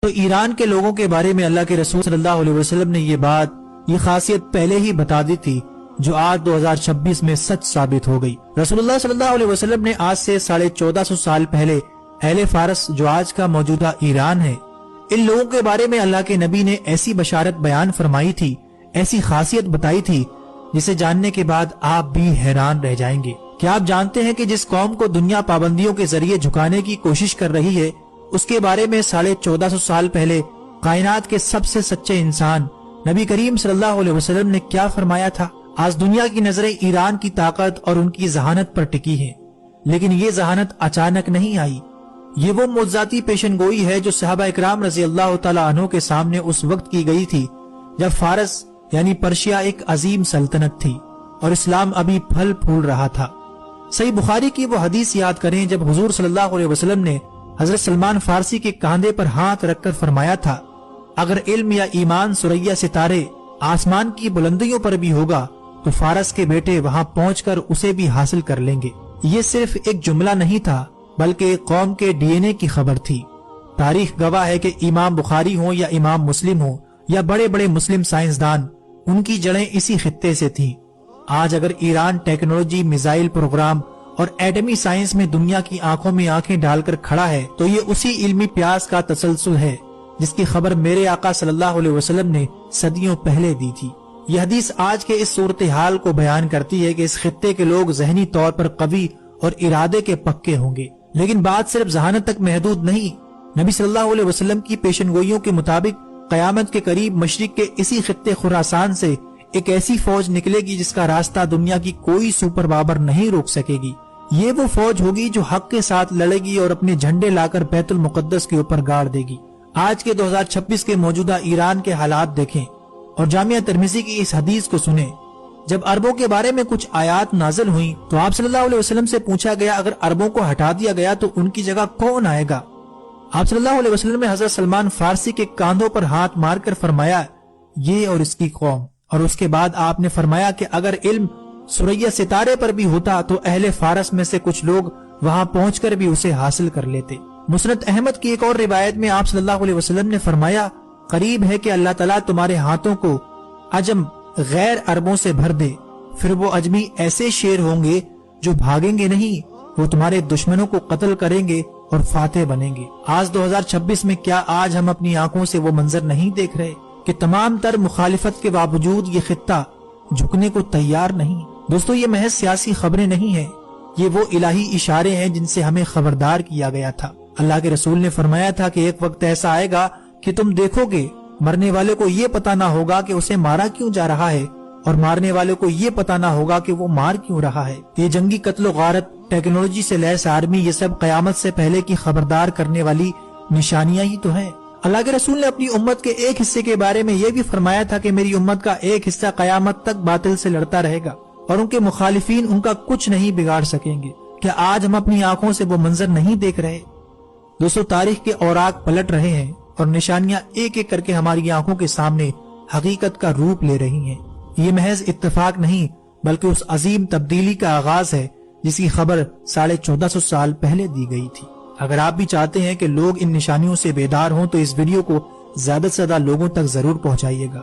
دوستو ایران کے لوگوں کے بارے میں اللہ کے رسول صلی اللہ علیہ وسلم نے یہ خاصیت پہلے ہی بتا دی تھی جو آج 2026 میں سچ ثابت ہو گئی۔ رسول اللہ صلی اللہ علیہ وسلم نے آج سے 1450 سال پہلے اہل فارس جو آج کا موجودہ ایران ہے، ان لوگوں کے بارے میں اللہ کے نبی نے ایسی بشارت بیان فرمائی تھی، ایسی خاصیت بتائی تھی جسے جاننے کے بعد آپ بھی حیران رہ جائیں گے۔ کیا آپ جانتے ہیں کہ جس قوم کو دنیا پابندیوں کے ذریعے جھکانے کی کوشش کر رہی ہے، اس کے بارے میں 1450 سال پہلے کائنات کے سب سے سچے انسان نبی کریم صلی اللہ علیہ وسلم نے کیا فرمایا تھا؟ آج دنیا کی نظریں ایران کی طاقت اور ان کی ذہانت پر ٹکی ہیں، لیکن یہ ذہانت اچانک نہیں آئی۔ یہ وہ معجزاتی پیشن گوئی ہے جو صحابہ اکرام رضی اللہ تعالیٰ عنہ کے سامنے اس وقت کی گئی تھی جب فارس یعنی پرشیا ایک عظیم سلطنت تھی اور اسلام ابھی پھل پھول رہا تھا۔ صحیح بخاری کی وہ حدیث یاد کریں جب حضور صلی اللہ علیہ وسلم نے حضرت سلمان فارسی کے کاندھے پر ہاتھ رکھ کر فرمایا تھا، اگر علم یا ایمان ثریا ستارے آسمان کی بلندیوں پر بھی ہوگا تو فارس کے بیٹے وہاں پہنچ کر اسے بھی حاصل کر لیں گے۔ یہ صرف ایک جملہ نہیں تھا بلکہ ایک قوم کے ڈی این اے کی خبر تھی۔ تاریخ گواہ ہے کہ امام بخاری ہوں یا امام مسلم ہوں یا بڑے بڑے مسلم سائنسدان، ان کی جڑیں اسی خطے سے تھیں۔ آج اگر ایران ٹیکنالوجی، میزائل پروگرام اور ایٹمی سائنس میں دنیا کی آنکھوں میں آنکھیں ڈال کر کھڑا ہے تو یہ اسی علمی پیاس کا تسلسل ہے جس کی خبر میرے آقا صلی اللہ علیہ وسلم نے صدیوں پہلے دی تھی۔ یہ حدیث آج کے اس صورتحال کو بیان کرتی ہے کہ اس خطے کے لوگ ذہنی طور پر قوی اور ارادے کے پکے ہوں گے، لیکن بات صرف ذہانت تک محدود نہیں۔ نبی صلی اللہ علیہ وسلم کی پیشن گوئیوں کے مطابق قیامت کے قریب مشرق کے اسی خطے خراسان سے ایک ایسی فوج نکلے گی جس کا راستہ دنیا کی کوئی سپر پاور نہیں روک سکے گی۔ یہ وہ فوج ہوگی جو حق کے ساتھ لڑے گی اور اپنے جھنڈے لا کر بیت المقدس کے اوپر گاڑ دے گی۔ آج کے 2026 کے موجودہ ایران کے حالات دیکھیں اور جامعہ ترمذی کی اس حدیث کو سنیں۔ جب عربوں کے بارے میں کچھ آیات نازل ہوئیں تو آپ صلی اللہ علیہ وسلم سے پوچھا گیا اگر عربوں کو ہٹا دیا گیا تو ان کی جگہ کون آئے گا؟ آپ صلی اللہ علیہ وسلم نے حضرت سلمان فارسی کے کاندھوں پر ہاتھ مار کر فرمایا یہ اور اس کی قوم، اور اس کے بعد آپ نے فرمایا کہ اگر علم ثریا ستارے پر بھی ہوتا تو اہل فارس میں سے کچھ لوگ وہاں پہنچ کر بھی اسے حاصل کر لیتے۔ مسند احمد کی ایک اور روایت میں آپ صلی اللہ علیہ وسلم نے فرمایا قریب ہے کہ اللہ تعالیٰ تمہارے ہاتھوں کو عجم غیر عربوں سے بھر دے، پھر وہ عجمی ایسے شیر ہوں گے جو بھاگیں گے نہیں، وہ تمہارے دشمنوں کو قتل کریں گے اور فاتح بنیں گے۔ آج 2026 میں کیا آج ہم اپنی آنکھوں سے وہ منظر نہیں دیکھ رہے کہ تمام تر مخالفت کے باوجود یہ خطہ جھکنے کو تیار نہیں؟ دوستو یہ محض سیاسی خبریں نہیں ہیں، یہ وہ الہی اشارے ہیں جن سے ہمیں خبردار کیا گیا تھا۔ اللہ کے رسول نے فرمایا تھا کہ ایک وقت ایسا آئے گا کہ تم دیکھو گے مرنے والے کو یہ پتا نہ ہوگا کہ اسے مارا کیوں جا رہا ہے اور مارنے والے کو یہ پتا نہ ہوگا کہ وہ مار کیوں رہا ہے۔ یہ جنگی قتل و غارت، ٹیکنالوجی سے لیس آرمی، یہ سب قیامت سے پہلے کی خبردار کرنے والی نشانیاں ہی تو ہیں۔ اللہ کے رسول نے اپنی امت کے ایک حصے کے بارے میں یہ بھی فرمایا تھا کہ میری امت کا ایک حصہ قیامت تک باطل سے لڑتا رہے گا اور ان کے مخالفین ان کا کچھ نہیں بگاڑ سکیں گے۔ کیا آج ہم اپنی آنکھوں سے وہ منظر نہیں دیکھ رہے؟ دوستو تاریخ کے اوراق پلٹ رہے ہیں اور نشانیاں ایک ایک کر کے ہماری آنکھوں کے سامنے حقیقت کا روپ لے رہی ہیں۔ یہ محض اتفاق نہیں بلکہ اس عظیم تبدیلی کا آغاز ہے جس کی خبر 1450 سال پہلے دی گئی تھی۔ اگر آپ بھی چاہتے ہیں کہ لوگ ان نشانیوں سے بیدار ہوں تو اس ویڈیو کو زیادہ سے زیادہ لوگوں تک ضرور پہنچائیے گا۔